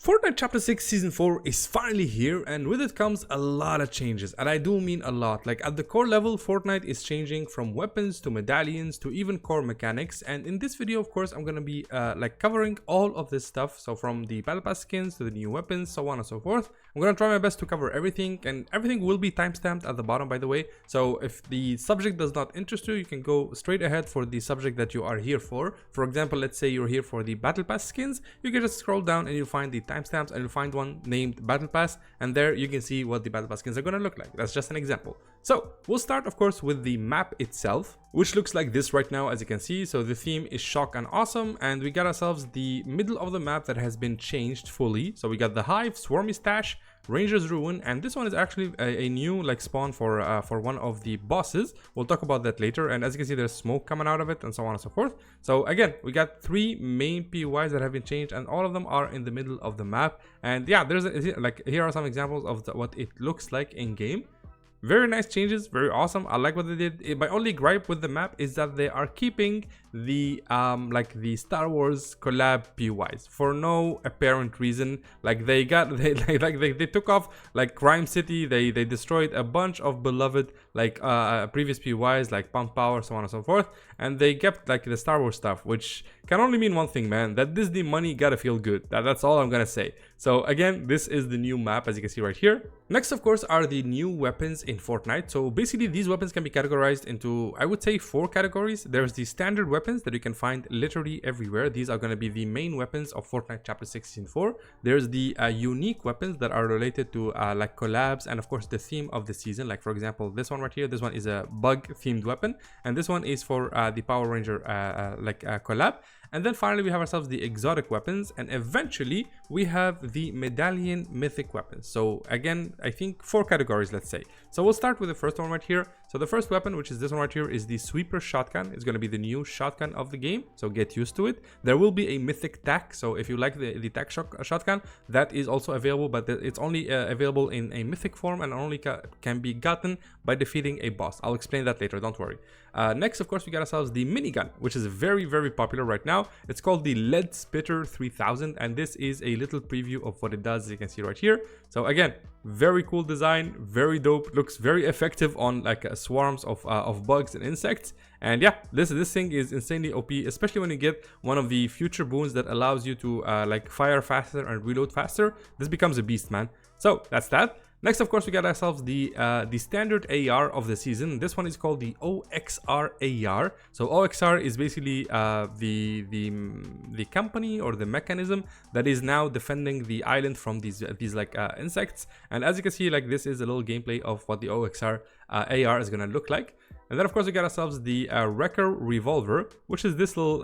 Fortnite Chapter 6 Season 4 is finally here, and with it comes a lot of changes, and I do mean a lot. Like at the core level, Fortnite is changing from weapons to medallions to even core mechanics, and in this video of course I'm gonna be covering all of this stuff. So from the battle pass skins to the new weapons, so on and so forth. I'm gonna try my best to cover everything, and everything will be timestamped at the bottom, by the way. So if the subject does not interest you, you can go straight ahead for the subject that you are here for. For example, let's say you're here for the battle pass skins, you can just scroll down and you'll find the timestamps, and you'll find one named battle pass, and there you can see what the battle pass skins are gonna look like. That's just an example. So we'll start of course with the map itself, which looks like this right now, as you can see. So the theme is shock and awesome, and we got ourselves the middle of the map that has been changed fully. So we got the hive, swarmy stash, Ranger's Ruin, and this one is actually a new like spawn for one of the bosses. We'll talk about that later. And as you can see, there's smoke coming out of it and so on and so forth. So again, we got three main POIs that have been changed, and all of them are in the middle of the map. And yeah, there's here are some examples of what it looks like in game. Very nice changes, very awesome. I like what they did. My only gripe with the map is that they are keeping the the Star Wars collab POIs for no apparent reason. Like they took off like Crime City. They destroyed a bunch of beloved previous POIs like Pump Power, so on and so forth, and they kept like the Star Wars stuff, which can only mean one thing, man, that Disney money gotta feel good. That's all I'm gonna say. So again, this is the new map, as you can see right here. Next of course are the new weapons in Fortnite. So basically these weapons can be categorized into, I would say, 4 categories. There's the standard weapons that you can find literally everywhere. These are going to be the main weapons of Fortnite Chapter 6 Season 4. There's the unique weapons that are related to like collabs and of course the theme of the season. Like for example, this one right here, this one is a bug themed weapon, and this one is for the Power Ranger collab. And then finally we have ourselves the exotic weapons, and eventually we have the medallion mythic weapons. So again, I think 4 categories, let's say. So we'll start with the first one right here. So the first weapon, which is this one right here, is the sweeper shotgun. It's going to be the new shotgun of the game, so get used to it. There will be a mythic tac, so if you like the tac shotgun, that is also available, but it's only available in a mythic form and only can be gotten by defeating a boss. I'll explain that later, don't worry. Next of course we got ourselves the minigun, which is very popular right now. It's called the Lead Spitter 3000, and this is a little preview of what it does, as you can see right here. So again, very cool design, very dope, looks very effective on like swarms of bugs and insects. And yeah, this thing is insanely OP, especially when you get one of the future boons that allows you to like fire faster and reload faster. This becomes a beast, man. So that's that. Next, of course, we got ourselves the standard AR of the season. This one is called the O.X.R AR. So O.X.R is basically the company or the mechanism that is now defending the island from these insects. And as you can see, like this is a little gameplay of what the O.X.R AR is gonna look like. And then of course we got ourselves the Wrecker revolver, which is this little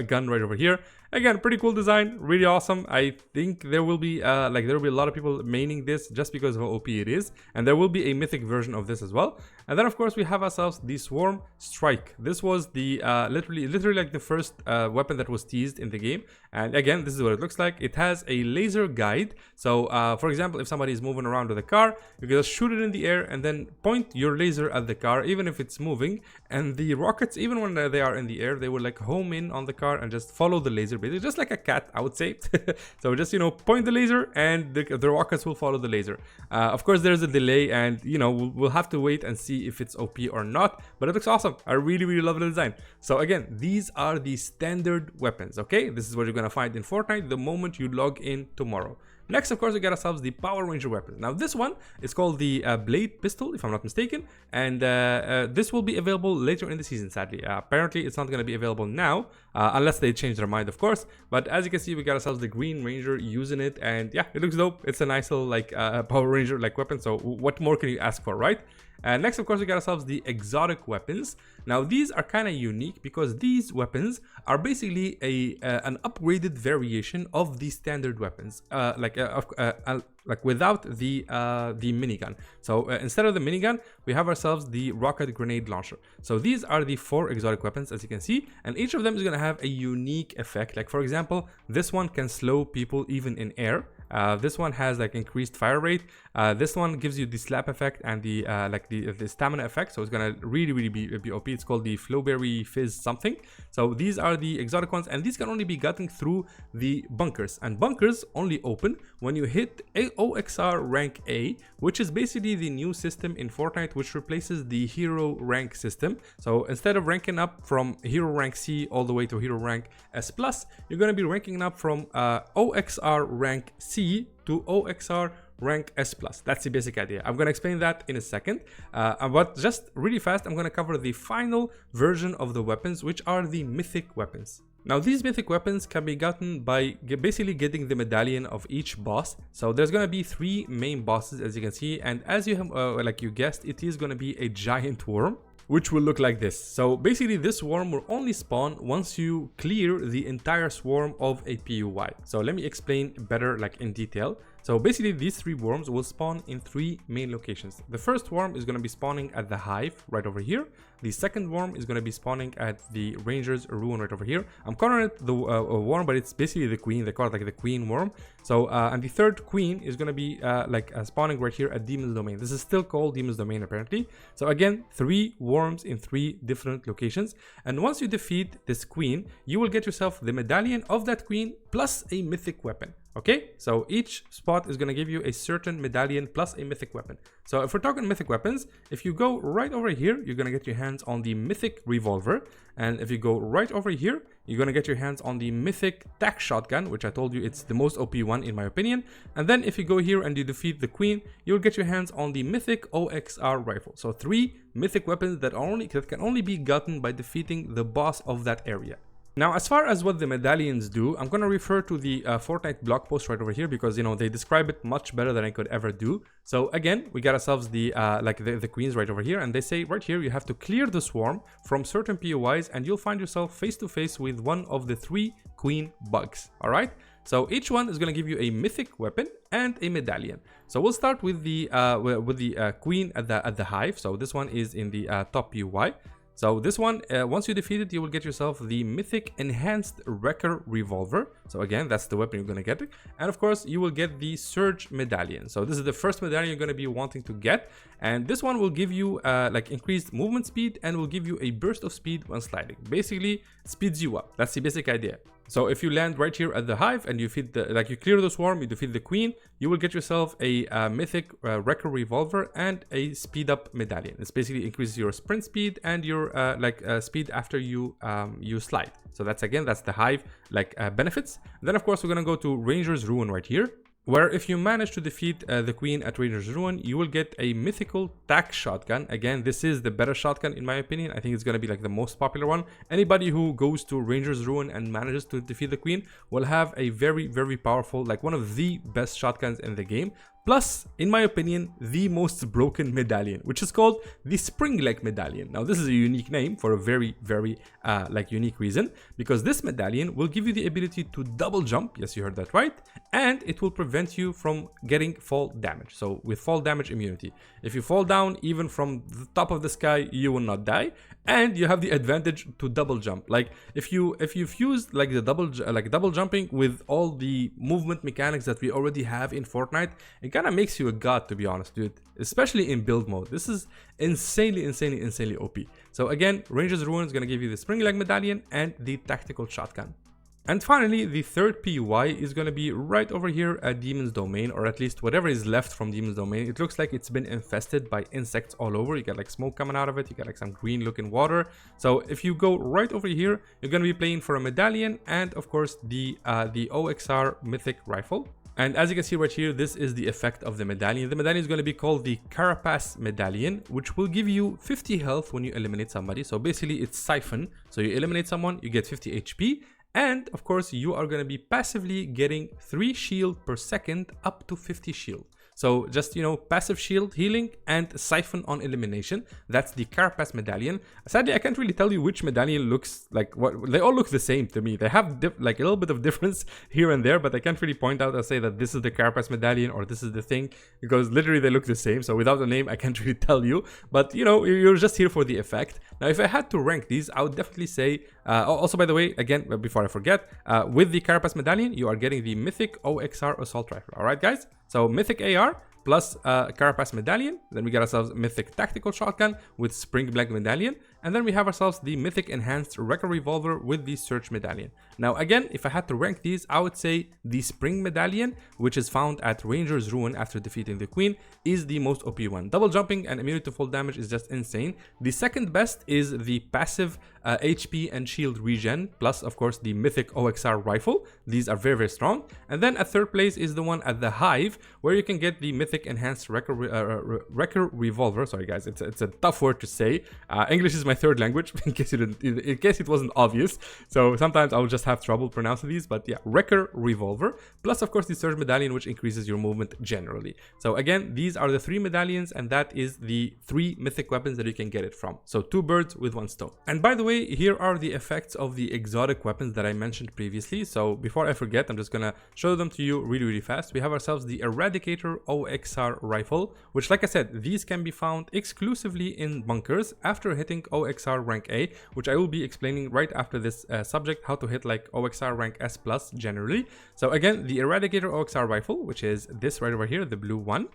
gun right over here. Again, pretty cool design, really awesome. I think there will be a lot of people maining this just because of how OP it is, and there will be a mythic version of this as well. And then of course we have ourselves the Swarm Strike. This was the literally like the first weapon that was teased in the game. And again, this is what it looks like. It has a laser guide. So for example, if somebody is moving around with a car, you can just shoot it in the air and then point your laser at the car, even if it's moving. And the rockets, even when they are in the air, they will like home in on the car and just follow the laser, basically just like a cat, I would say. So just, you know, point the laser and the rockets will follow the laser. Of course there's a delay, and you know, we'll have to wait and see if it's OP or not, but it looks awesome. I really love the design. So again, these are the standard weapons. Okay, this is what you're gonna find in Fortnite the moment you log in tomorrow. Next, of course, we got ourselves the Power Ranger weapons. Now, this one is called the Blade Pistol, if I'm not mistaken, and this will be available later in the season, sadly. Apparently, it's not going to be available now, unless they change their mind, of course. But as you can see, we got ourselves the Green Ranger using it, and yeah, it looks dope. It's a nice little like Power Ranger like weapon, so what more can you ask for, right? Next, of course, we got ourselves the exotic weapons. Now, these are kind of unique because these weapons are basically an upgraded variation of the standard weapons, like without the minigun. So instead of the minigun, we have ourselves the rocket grenade launcher. So these are the 4 exotic weapons, as you can see, and each of them is going to have a unique effect. Like for example, this one can slow people even in air. This one has like increased fire rate. This one gives you the slap effect and the the stamina effect, so it's gonna really be OP. It's called the Flowberry Fizz something. So these are the exotic ones, and these can only be gotten through the bunkers, and bunkers only open when you hit a O.X.R rank A, which is basically the new system in Fortnite which replaces the hero rank system. So instead of ranking up from hero rank C all the way to hero rank S+, you're going to be ranking up from O.X.R rank C to O.X.R rank S+. That's the basic idea. I'm going to explain that in a second, but just really fast, I'm going to cover the final version of the weapons, which are the mythic weapons. Now these mythic weapons can be gotten by basically getting the medallion of each boss. So there's going to be 3 main bosses, as you can see, and as you have like you guessed, it is going to be a giant worm, which will look like this. So basically this worm will only spawn once you clear the entire swarm of a PUI. So let me explain better, like in detail. So basically these 3 worms will spawn in 3 main locations. The first worm is going to be spawning at the hive right over here. The second worm is going to be spawning at the Ranger's Ruin right over here. I'm calling it the worm, but it's basically the queen. They call it like the queen worm. So and the third queen is going to be spawning right here at Demon's Domain. This is still called Demon's Domain apparently. So again, 3 worms in 3 different locations. And once you defeat this queen, you will get yourself the medallion of that queen plus a mythic weapon. Okay, so each spot is going to give you a certain medallion plus a mythic weapon. So if we're talking mythic weapons, if you go right over here, you're going to get your hands on the mythic revolver. And if you go right over here, you're going to get your hands on the mythic tac shotgun, which I told you it's the most OP one in my opinion. And then if you go here and you defeat the queen, you'll get your hands on the mythic O.X.R rifle. So 3 mythic weapons that can only be gotten by defeating the boss of that area. Now, as far as what the medallions do, I'm going to refer to the Fortnite blog post right over here because, you know, they describe it much better than I could ever do. So again, we got ourselves the queens right over here, and they say right here you have to clear the swarm from certain POIs and you'll find yourself face to face with one of the 3 queen bugs. All right. So each one is going to give you a mythic weapon and a medallion. So we'll start with the queen at the hive. So this one is in the top POI. So this one, once you defeat it, you will get yourself the mythic enhanced wrecker revolver. So again, that's the weapon you're going to get. And of course, you will get the surge medallion. So this is the first medallion you're going to be wanting to get. And this one will give you increased movement speed and will give you a burst of speed when sliding. Basically, speeds you up. That's the basic idea. So if you land right here at the hive and you feed you clear the swarm, you defeat the queen, you will get yourself a mythic wrecker revolver and a speed up medallion. This basically increases your sprint speed and your speed after you slide. So that's the hive benefits. Then of course we're gonna go to Ranger's Ruin right here, where if you manage to defeat the queen at Ranger's Ruin, you will get a mythical tac shotgun. Again, this is the better shotgun in my opinion. I think it's going to be like the most popular one. Anybody who goes to Ranger's Ruin and manages to defeat the queen will have a very, very powerful, like one of the best shotguns in the game. Plus, in my opinion, the most broken medallion, which is called the Spring Leg Medallion. Now, this is a unique name for a very, very unique reason, because this medallion will give you the ability to double jump. Yes, you heard that right. And it will prevent you from getting fall damage. So with fall damage immunity, if you fall down even from the top of the sky, you will not die. And you have the advantage to double jump. Like if you fuse like the double jumping with all the movement mechanics that we already have in Fortnite, it kind of makes you a god, to be honest, dude. Especially in build mode, this is insanely OP. So again, Ranger's Ruin is gonna give you the Spring Leg Medallion and the tactical shotgun. And finally, the third PUI is going to be right over here at Demon's Domain, or at least whatever is left from Demon's Domain. It looks like it's been infested by insects all over. You got like smoke coming out of it. You got like some green looking water. So if you go right over here, you're going to be playing for a medallion and of course the O.X.R mythic rifle. And as you can see right here, this is the effect of the medallion. The medallion is going to be called the Carapace Medallion, which will give you 50 health when you eliminate somebody. So basically it's Siphon. So you eliminate someone, you get 50 HP. And of course, you are going to be passively getting 3 shield per second up to 50 shield. So just, you know, passive shield healing and Siphon on elimination. That's the Carapace Medallion. Sadly, I can't really tell you which medallion looks like what. They all look the same to me. They have like a little bit of difference here and there, but I can't really point out and say that this is the Carapace Medallion or this is the thing, because literally they look the same. So without a name, I can't really tell you. But, you know, you're just here for the effect. Now, if I had to rank these, I would definitely say, also by the way, again, before I forget, with the Carapace Medallion, you are getting the Mythic O.X.R Assault Rifle. All right, guys? So Mythic AR plus Carapace Medallion. Then we get ourselves Mythic Tactical Shotgun with Spring Blank Medallion. And then we have ourselves the Mythic Enhanced Wrecker Revolver with the Search Medallion. Now again, if I had to rank these, I would say the Spring Medallion, which is found at Ranger's Ruin after defeating the Queen, is the most OP one. Double jumping and immunity to full damage is just insane. The second best is the passive HP and shield regen, plus of course the Mythic O.X.R Rifle. These are very strong. And then at third place is the one at the Hive, where you can get the Mythic Enhanced Wrecker Revolver. Sorry guys, it's a tough word to say. English is my third language, in case it wasn't obvious. So sometimes I will just have trouble pronouncing these, but yeah, Wrecker Revolver, plus of course the Surge Medallion, which increases your movement generally. So again, these are the 3 medallions, and that is the 3 mythic weapons that you can get it from. So 2 birds with 1 stone. And by the way, here are the effects of the exotic weapons that I mentioned previously. So before I forget, I'm just gonna show them to you really fast. We have ourselves the Eradicator O.X.R Rifle, which, like I said, these can be found exclusively in bunkers after hitting O.X.R rank A, which I will be explaining right after this subject, how to hit like O.X.R rank S plus generally. So again, the Eradicator O.X.R Rifle, which is this right over here, the blue one,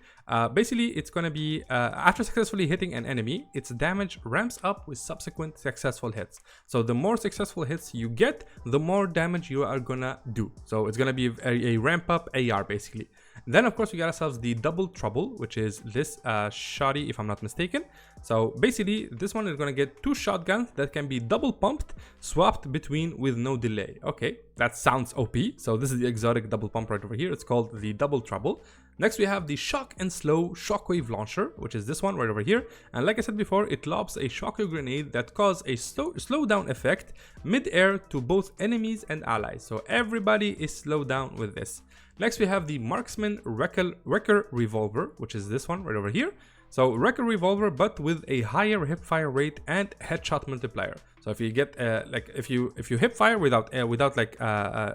basically it's going to be after successfully hitting an enemy, its damage ramps up with subsequent successful hits. So the more successful hits you get, the more damage you are gonna do. So it's gonna be a ramp up AR basically. Then of course we got ourselves the Double Trouble, which is this shoddy, if I'm not mistaken. So basically this one is going to get 2 shotguns that can be double pumped, swapped between with no delay. Okay, that sounds OP. So this is the exotic double pump right over here. It's called the Double Trouble. Next we have the Shock and Slow Shockwave Launcher, which is this one right over here. And like I said before, it lobs a shockwave grenade that causes a slow down effect mid-air to both enemies and allies. So everybody is slowed down with this. Next we have the Marksman Wrecker Revolver, which is this one right over here. So Wrecker Revolver, but with a higher hipfire rate and headshot multiplier. So if you get like if you hipfire without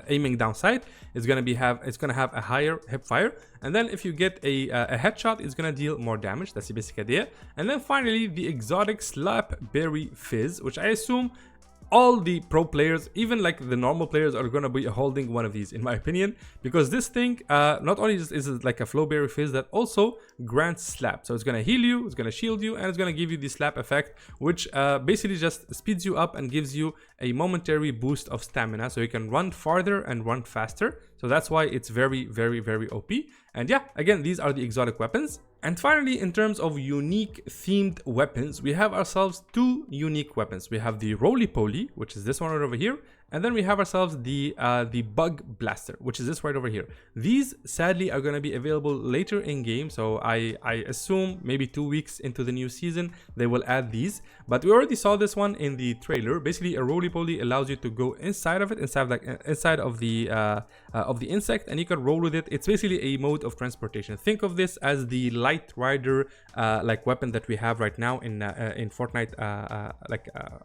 aiming down sight, it's gonna have a higher hipfire. And then if you get a headshot, it's gonna deal more damage. That's the basic idea. And then finally the exotic Slapberry Fizz, which I assume all the pro players, even like the normal players, are gonna be holding one of these in my opinion, because this thing not only is it like a Flowberry Fizz that also grants slap. So it's gonna heal you, it's gonna shield you, and it's gonna give you the slap effect, which basically just speeds you up and gives you a momentary boost of stamina, so you can run farther and run faster. So that's why it's very OP. And yeah, again, these are the exotic weapons. And finally, in terms of unique themed weapons, we have ourselves 2 unique weapons. We have the Roly-Poly, which is this one right over here, and then we have ourselves the Bug Blaster, which is this right over here. These sadly are going to be available later in game, so I assume maybe 2 weeks into the new season they will add these. But we already saw this one in the trailer. Basically, a Roly-Poly allows you to go inside of it, inside of the insect, and you can roll with it. It's basically a mode of transportation. Think of this as the Light Rider like weapon that we have right now in Fortnite.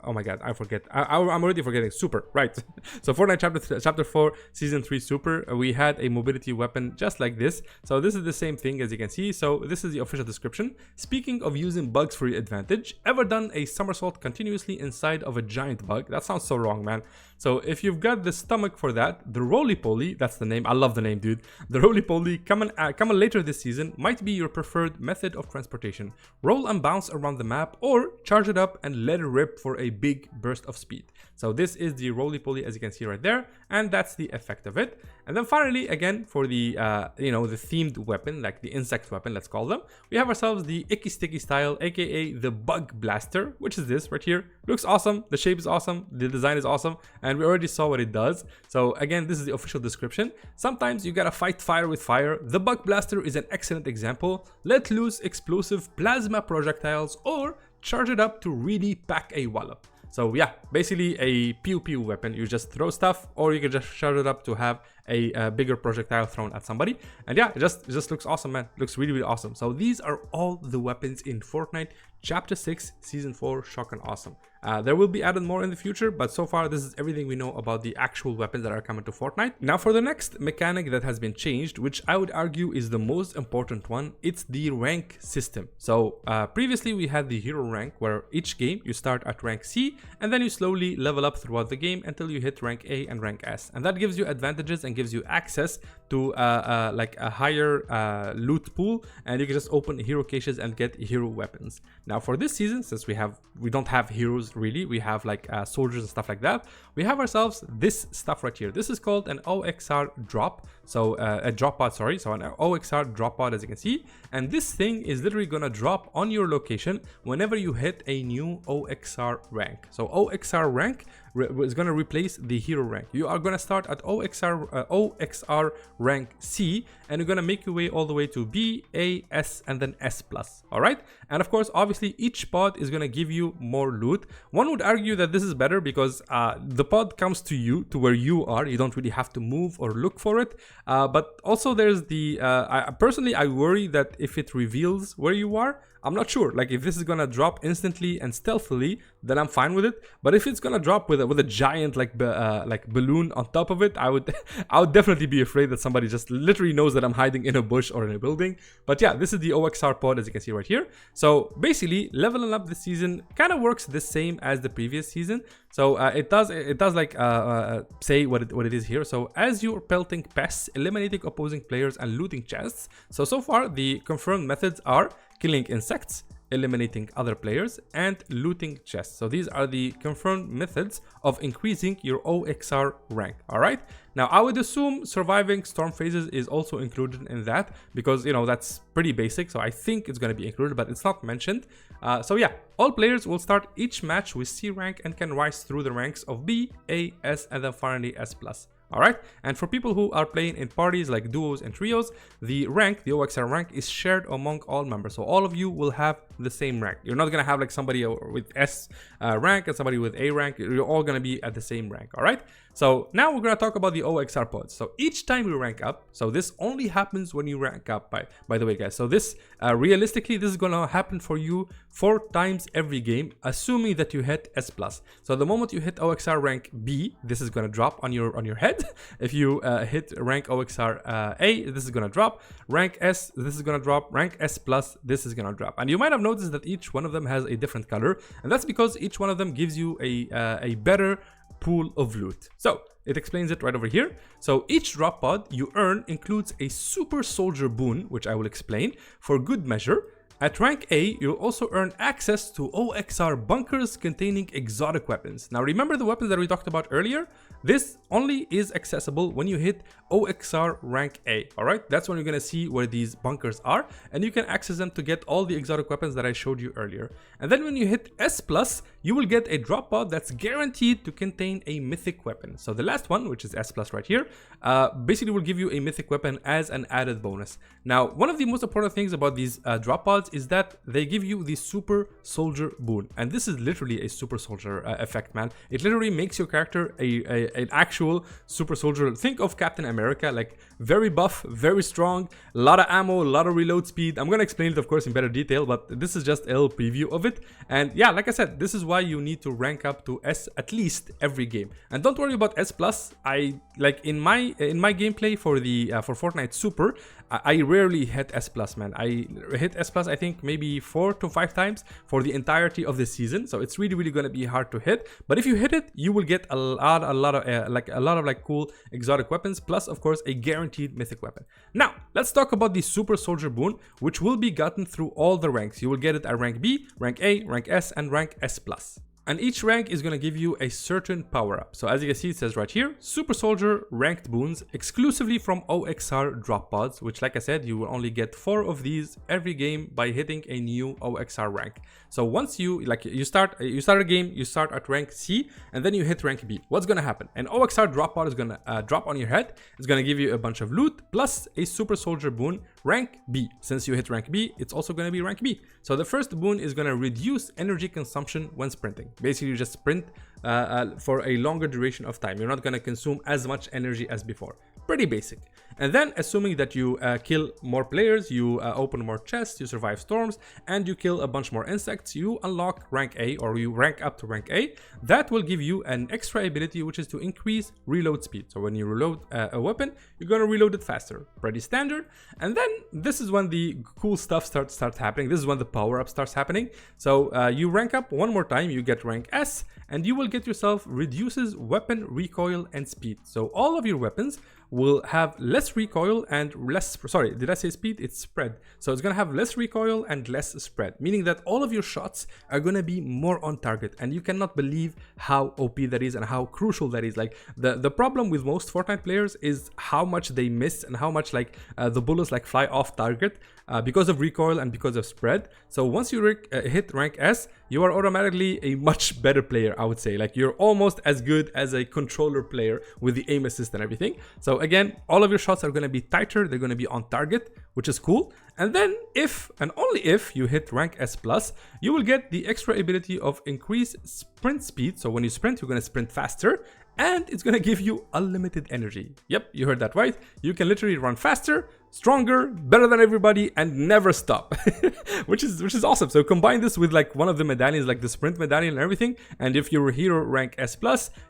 Oh my god, I forget. I'm already forgetting. Super, right? So Fortnite chapter 4 season 3 Super, we had a mobility weapon just like this. So this is the same thing as you can see. So this is the official description. Speaking of using bugs for your advantage, ever done a somersault continuously inside of a giant bug? That sounds so wrong, man. So if you've got the stomach for that, the Roly-Poly, that's the name. I love the name, dude. The Roly-Poly coming later this season might be your preferred method of transportation. Roll and bounce around the map, or charge it up and let it rip for a big burst of speed. So this is the Roly-Poly, as you can see right there, and that's the effect of it. And then finally, again, for the the themed weapon, like the insect weapon, let's call them, we have ourselves the Icky Sticky style, aka the Bug Blaster, which is this right here. Looks awesome, the shape is awesome, the design is awesome, and we already saw what it does. So again, this is the official description. Sometimes you gotta fight fire with fire. The Bug Blaster is an excellent example. Let loose explosive plasma projectiles, or charge it up to really pack a wallop. So yeah, basically a pew pew weapon. You just throw stuff, or you can just shut it up to have a bigger projectile thrown at somebody. And yeah, it just looks awesome, man. Looks really awesome. So these are all the weapons in Fortnite Chapter 6 Season 4 Shock and Awesome. There will be added more in the future, but so far this is everything we know about the actual weapons that are coming to Fortnite. Now for the next mechanic that has been changed, which I would argue is the most important one, it's the rank system. So previously we had the hero rank, where each game you start at rank C and then you slowly level up throughout the game until you hit rank A and rank S, and that gives you advantages and gives you access to like a higher loot pool, and you can just open hero caches and get hero weapons. Now for this season, since we don't have heroes really, we have like soldiers and stuff like that, we have ourselves this stuff right here. This is called an O.X.R drop, so a drop pod, sorry, so an O.X.R drop pod, as you can see, and this thing is literally gonna drop on your location whenever you hit a new O.X.R rank. So O.X.R rank is going to replace the hero rank. You are going to start at O.X.R rank C, and you're going to make your way all the way to B, A, S, and then S+. All right, and of course obviously each pod is going to give you more loot. One would argue that this is better because the pod comes to you, to where you are. You don't really have to move or look for it, but also there's the personally I worry that if it reveals where you are, I'm not sure. Like if this is gonna drop instantly and stealthily, then I'm fine with it. But if it's gonna drop with a giant like balloon on top of it, I would definitely be afraid that somebody just literally knows that I'm hiding in a bush or in a building. But yeah, this is the O.X.R pod, as you can see right here. So basically, leveling up this season kind of works the same as the previous season. So it does like say what it is here. So as you're pelting pests, eliminating opposing players, and looting chests. So far the confirmed methods are killing insects, eliminating other players, and looting chests. So these are the confirmed methods of increasing your O.X.R rank. All right, now I would assume surviving storm phases is also included in that, because you know that's pretty basic, so I think it's going to be included, but it's not mentioned. So yeah, all players will start each match with C rank and can rise through the ranks of B, A, S, and then finally S+. All right, and for people who are playing in parties like duos and trios, the O.X.R rank is shared among all members. So all of you will have the same rank. You're not gonna have like somebody with S rank and somebody with A rank. You're all gonna be at the same rank. All right. So now we're gonna talk about the O.X.R pods. So each time you rank up, so this only happens when you rank up. By the way, guys. So this realistically, this is gonna happen for you 4 times every game, assuming that you hit S+. So the moment you hit O.X.R rank B, this is gonna drop on your head. If you hit rank O.X.R A, this is gonna drop. Rank S, this is gonna drop. Rank S+, this is gonna drop. And you might have noticed that each one of them has a different color, and that's because each one of them gives you a better pool of loot. So it explains it right over here. So each drop pod you earn includes a super soldier boon, which I will explain, for good measure. At rank A, you'll also earn access to O.X.R bunkers containing exotic weapons. Now remember the weapons that we talked about earlier? This only is accessible when you hit O.X.R rank A, alright? That's when you're gonna see where these bunkers are, and you can access them to get all the exotic weapons that I showed you earlier. And then when you hit S+, you will get a drop pod that's guaranteed to contain a mythic weapon. So the last one, which is S+ right here, basically will give you a mythic weapon as an added bonus. Now, one of the most important things about these drop pods is that they give you the super soldier boon, and this is literally a super soldier effect, man. It literally makes your character an actual super soldier. Think of Captain America, like very buff, very strong, a lot of ammo, a lot of reload speed. I'm gonna explain it of course in better detail, but this is just a little preview of it. And yeah, like I said, this is why you need to rank up to S at least every game. And don't worry about S+. I like in my gameplay for the for Fortnite Super, I rarely hit S+, man. I hit S+, I think maybe 4 to 5 times for the entirety of the season. So it's really gonna be hard to hit. But if you hit it, you will get a lot of cool exotic weapons, plus of course a guaranteed mythic weapon. Now let's talk about the super soldier boon, which will be gotten through all the ranks. You will get it at rank B, rank A, rank S, and rank S+. And each rank is going to give you a certain power up. So as you can see, it says right here, super soldier ranked boons exclusively from O.X.R drop pods, which like I said, you will only get 4 of these every game by hitting a new O.X.R rank. So once you start a game, you start at rank C and then you hit rank B. What's going to happen? An O.X.R drop pod is going to drop on your head. It's going to give you a bunch of loot plus a super soldier boon rank B. Since you hit rank B, it's also going to be rank B. So the first boon is going to reduce energy consumption when sprinting. Basically, you just sprint for a longer duration of time. You're not going to consume as much energy as before. Pretty basic. And then assuming that you kill more players, you open more chests, you survive storms, and you kill a bunch more insects, you unlock rank A, or you rank up to rank A. That will give you an extra ability, which is to increase reload speed. So when you reload a weapon, you're going to reload it faster. Pretty standard. And then this is when the cool stuff starts happening. This is when the power-up starts happening. So you rank up one more time, you get rank S, and you will get yourself reduces weapon recoil and speed. So all of your weapons will have less recoil and less, sorry, did I say speed? It's spread. So it's gonna have less recoil and less spread, meaning that all of your shots are gonna be more on target, and you cannot believe how OP that is and how crucial that is. Like the problem with most Fortnite players is how much they miss and how much like the bullets like fly off target because of recoil and because of spread. So once you hit rank S, you are automatically a much better player, I would say. Like you're almost as good as a controller player with the aim assist and everything. So again, all of your shots are going to be tighter, they're going to be on target, which is cool. And then if and only if you hit rank S+, you will get the extra ability of increased sprint speed. So when you sprint, you're going to sprint faster, and it's going to give you unlimited energy. Yep, you heard that right. You can literally run faster, stronger, better than everybody, and never stop, which is awesome. So combine this with like one of the medallions, like the sprint medallion and everything, and if you're a hero rank S+,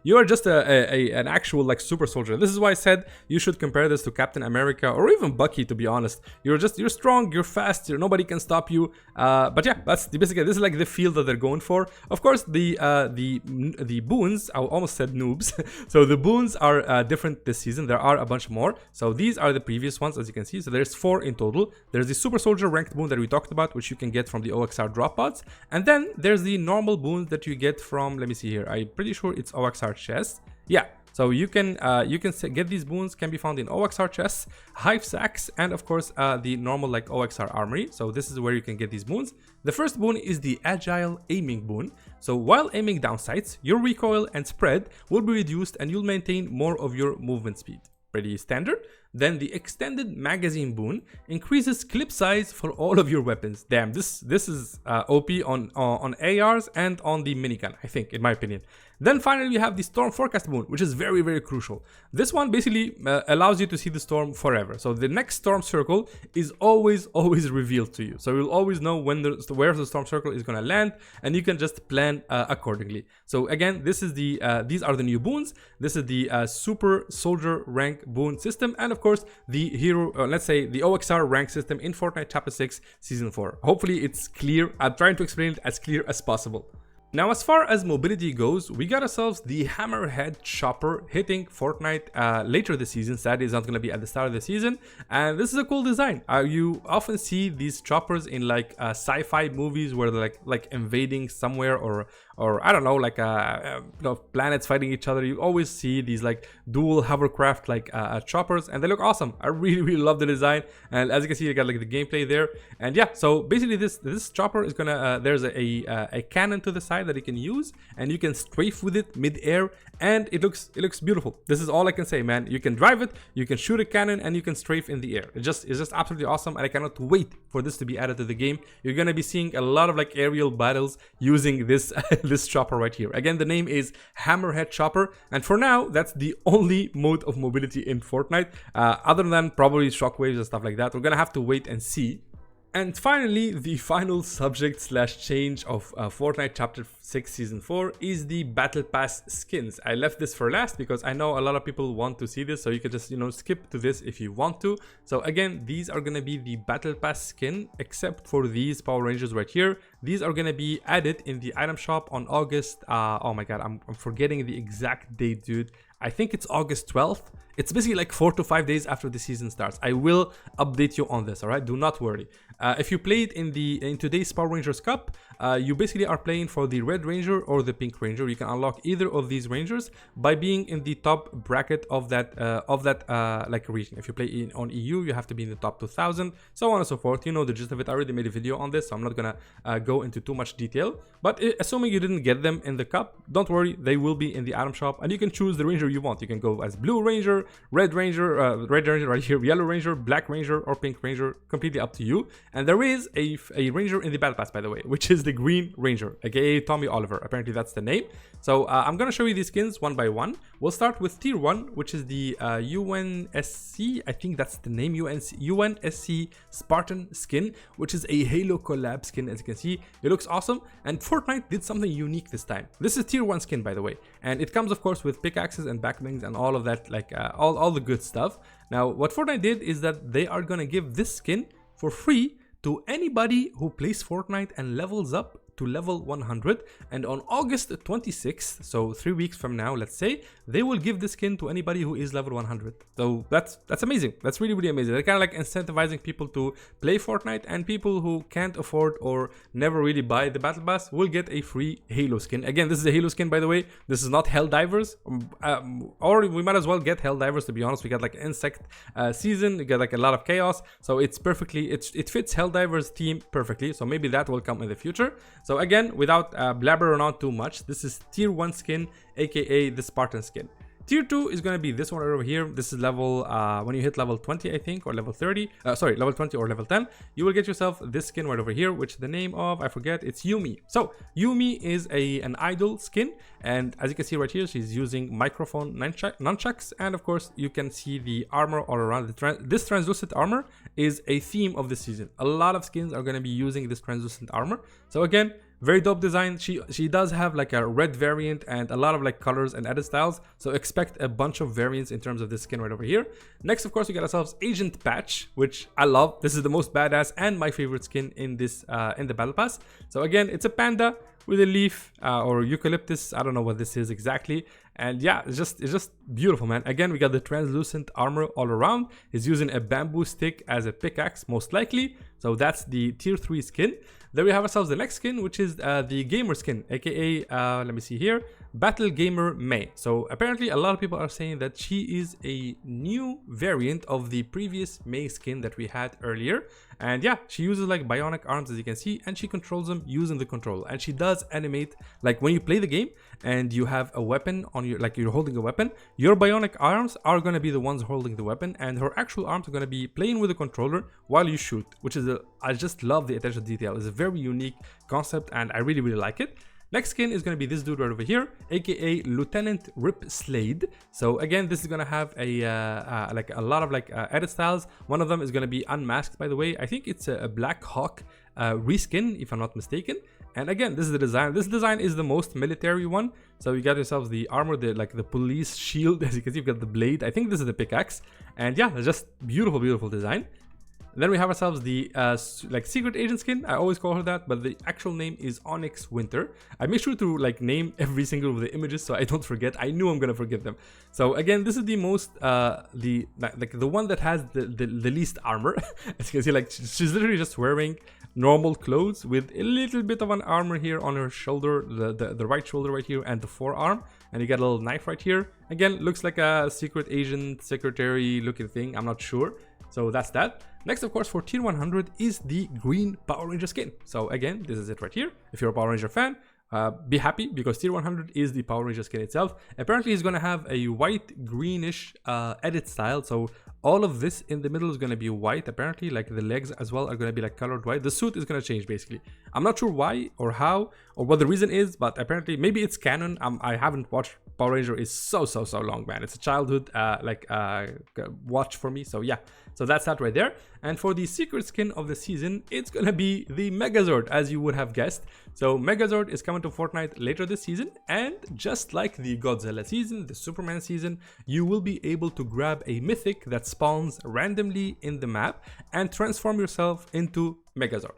you are just an actual like super soldier. This is why I said you should compare this to Captain America or even Bucky, to be honest. You're strong, you're fast, nobody can stop you. But yeah, that's basically, this is like the field that they're going for. Of course, the boons, I almost said noobs. So the boons are different this season. There are a bunch more. So these are the previous ones, as you can see. So there's 4 in total. There's the super soldier ranked boon that we talked about, which you can get from the O.X.R drop pods. And then there's the normal boons that you get from, let me see here, I'm pretty sure it's O.X.R chest. Yeah. So you can get these boons, can be found in O.X.R chests, hive sacks, and of course the normal like O.X.R armory. So this is where you can get these boons. The first boon is the agile aiming boon. So while aiming down sights, your recoil and spread will be reduced and you'll maintain more of your movement speed. Pretty standard. Then the extended magazine boon increases clip size for all of your weapons. Damn, this is OP on ARs and on the minigun, I think, in my opinion. Then finally we have the storm forecast boon, which is very, very crucial. This one basically allows you to see the storm forever. So the next storm circle is always revealed to you. So you'll always know when where the storm circle is going to land, and you can just plan accordingly. So again, this is the these are the new boons. This is the super soldier rank boon system, and of course the hero, let's say the O.X.R rank system in Fortnite Chapter 6 Season 4. Hopefully it's clear. I'm trying to explain it as clear as possible. Now, as far as mobility goes, we got ourselves the Hammerhead Chopper hitting Fortnite later this season. Sadly, it's not going to be at the start of the season. And this is a cool design. You often see these choppers in like sci-fi movies where they're like invading somewhere, or I don't know, like planets fighting each other. You always see these like dual hovercraft like choppers, and they look awesome. I really love the design. And as you can see, you got like the gameplay there. And yeah, so basically this chopper is gonna there's a cannon to the side that you can use, and you can strafe with it mid-air, and it looks beautiful. This is all I can say, man. You can drive it, you can shoot a cannon, and you can strafe in the air. It's just absolutely awesome, and I cannot wait for this to be added to the game. You're gonna be seeing a lot of like aerial battles using this this chopper right here. Again, the name is Hammerhead Chopper, and for now that's the only mode of mobility in Fortnite, other than probably shockwaves and stuff like that. We're gonna have to wait and see. And finally, the final subject / change of Fortnite Chapter 6 Season 4 is the Battle Pass skins. I left this for last because I know a lot of people want to see this, so you can just, skip to this if you want to. So again, these are going to be the Battle Pass skin, except for these Power Rangers right here. These are going to be added in the item shop on August, oh my god, I'm forgetting the exact date, dude. I think it's August 12th. It's basically like 4 to 5 days after the season starts. I will update you on this, all right? Do not worry. If you played in today's Power Rangers Cup, you basically are playing for the Red Ranger or the Pink Ranger. You can unlock either of these Rangers by being in the top bracket of that like region. If you play on EU, you have to be in the top 2000, so on and so forth. You know the gist of it. I already made a video on this, so I'm not gonna go into too much detail. But assuming you didn't get them in the cup, don't worry, they will be in the item shop, and you can choose the Ranger you want. You can go as Blue Ranger, red ranger right here, yellow ranger, black ranger, or pink ranger, completely up to you. And there is a ranger in the battle pass, by the way, which is the green ranger, aka Tommy Oliver. Apparently that's the name. So I'm gonna show you these skins one by one. We'll start with tier 1, which is the UNSC, I think that's the name, UNSC Spartan skin, which is a Halo collab skin. As you can see, it looks awesome, and Fortnite did something unique this time. This is tier 1 skin, by the way, and it comes of course with pickaxes and backblings and all of that, like all the good stuff. Now what Fortnite did is that they are gonna give this skin for free to anybody who plays Fortnite and levels up to level 100, and on August 26th, so 3 weeks from now, let's say, they will give the skin to anybody who is level 100. So that's amazing. That's really amazing. They're kind of like incentivizing people to play Fortnite, and people who can't afford or never really buy the battle pass will get a free Halo skin. Again, this is a Halo skin, by the way. This is not Helldivers, or we might as well get Helldivers, to be honest. We got like insect season, we got like a lot of chaos, so it's perfectly, it fits Helldivers theme perfectly. So maybe that will come in the future. So again, without blabbering on too much, this is tier 1 skin, aka the Spartan skin. Tier 2 is going to be this one right over here. This is level, when you hit level 20, I think, or level 30, sorry, level 20 or level 10, you will get yourself this skin right over here, which the name of, I forget, it's Yoo-mi. So Yoo-mi is an idol skin, and as you can see right here, she's using microphone nunchucks, and of course, you can see the armor all around. This translucent armor is a theme of the season. A lot of skins are going to be using this translucent armor. So again, very dope design. She does have like a red variant and a lot of like colors and edit styles, so expect a bunch of variants in terms of this skin right over here. Next, of course, we got ourselves Agent Patch, which I love. This is the most badass and my favorite skin in this in the battle pass. So again, it's a panda with a leaf or eucalyptus, I don't know what this is exactly, and yeah, it's just beautiful, man. Again, we got the translucent armor all around. He's using a bamboo stick as a pickaxe, most likely. So that's the tier 3 skin. Then we have ourselves the next skin, which is the gamer skin, aka let me see here, Battle Gamer May. So apparently a lot of people are saying that she is a new variant of the previous May skin that we had earlier. And yeah, she uses like bionic arms, as you can see, and she controls them using the control. And she does animate, like when you play the game and you have a weapon on your, like you're holding a weapon, your bionic arms are going to be the ones holding the weapon, and her actual arms are going to be playing with the controller while you shoot, which is I just love the attention to detail. It's a very unique concept, and I really like it. Next skin is going to be this dude right over here, aka Lieutenant Ripp Slade. So again, this is going to have a like a lot of like edit styles. One of them is going to be unmasked, by the way. I think it's a Black Hawk reskin, if I'm not mistaken. And again, this is the design. This design is the most military one. So you got yourselves the armor, like the police shield. As you can see, you've got the blade. I think this is the pickaxe. And yeah, it's just beautiful design. Then we have ourselves the like secret agent skin. I always call her that, but the actual name is Onyx Winter. I make sure to like name every single of the images so I don't forget. I knew I'm gonna forget them. So again, this is the most the one that has the least armor. As you can see, like she's literally just wearing normal clothes with a little bit of an armor here on her shoulder, the right shoulder right here, and the forearm. And you got a little knife right here. Again, looks like a secret agent secretary looking thing. I'm not sure. So that's that. Next, of course, for tier 100 is the green Power Ranger skin. So again, this is it right here. If you're a Power Ranger fan, be happy, because tier 100 is the Power Ranger skin itself. Apparently, he's going to have a white greenish edit style. So all of this in the middle is going to be white. Apparently, like the legs as well are going to be like colored white. The suit is going to change basically. I'm not sure why or how or what the reason is, but apparently maybe it's canon. I haven't watched Power Ranger is so long, man. It's a childhood watch for me. So yeah, so that's that right there. And for the secret skin of the season, it's gonna be the Megazord, as you would have guessed. So Megazord is coming to Fortnite later this season, and just like the Godzilla season, the Superman season, you will be able to grab a mythic that spawns randomly in the map and transform yourself into Megazord.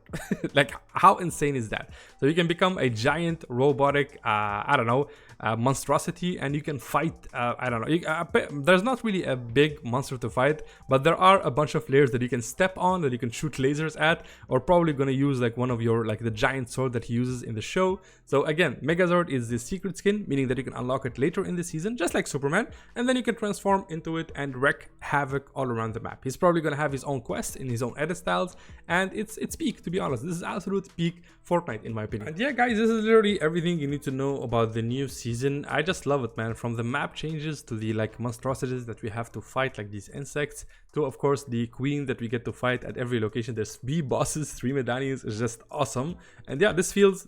Like, how insane is that? So you can become a giant robotic, I don't know, monstrosity, and you can fight, I don't know, there's not really a big monster to fight, but there are a bunch of layers that you can step on, that you can shoot lasers at, or probably gonna use like one of your, like the giant sword that he uses in the show. So again, Megazord is the secret skin, meaning that you can unlock it later in the season, just like Superman, and then you can transform into it and wreak havoc all around the map. He's probably gonna have his own quest in his own edit styles, and it's peak, to be honest. This is absolute peak Fortnite in my opinion. And yeah guys, this is literally everything you need to know about the new season. I just love it, man. From the map changes to the like monstrosities that we have to fight, like these insects, to of course the queen that we get to fight at every location. There's 3 bosses, 3 medallions. Is just awesome. And yeah, this feels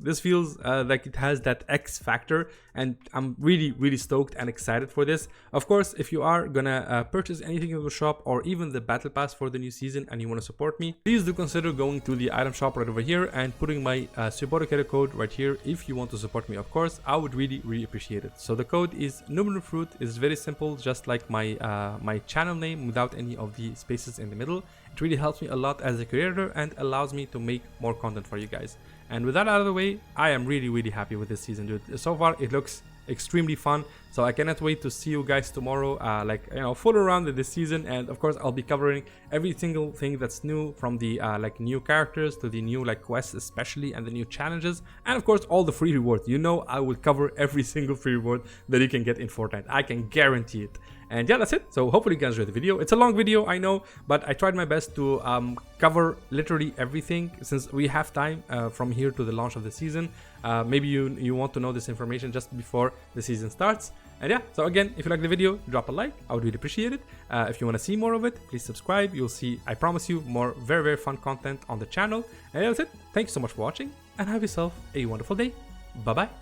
like it has that X factor, and I'm really stoked and excited for this. Of course, if you are gonna purchase anything in the shop or even the battle pass for the new season and you want to support me, please do consider going to the item shop right over here and putting my support code right here if you want to support me. Of course, I would really appreciate it. So the code is Fruit. It's very simple, just like my my channel name, without any of the spaces in the middle. It really helps me a lot as a creator and allows me to make more content for you guys. And with that out of the way, I am really happy with this season, dude. So far it looks extremely fun, so I cannot wait to see you guys tomorrow, like, you know, full around this season. And of course I'll be covering every single thing that's new, from the like new characters to the new like quests especially, and the new challenges, and of course all the free rewards. You know, I will cover every single free reward that you can get in Fortnite. I can guarantee it. And yeah, that's it. So hopefully you guys enjoyed the video. It's a long video, I know, but I tried my best to cover literally everything, since we have time from here to the launch of the season. Maybe you want to know this information just before the season starts. And yeah, so again, if you like the video, drop a like. I would really appreciate it. If you want to see more of it, please subscribe. You'll see, I promise you, more very fun content on the channel. And that's it. Thank you so much for watching, and have yourself a wonderful day. Bye bye.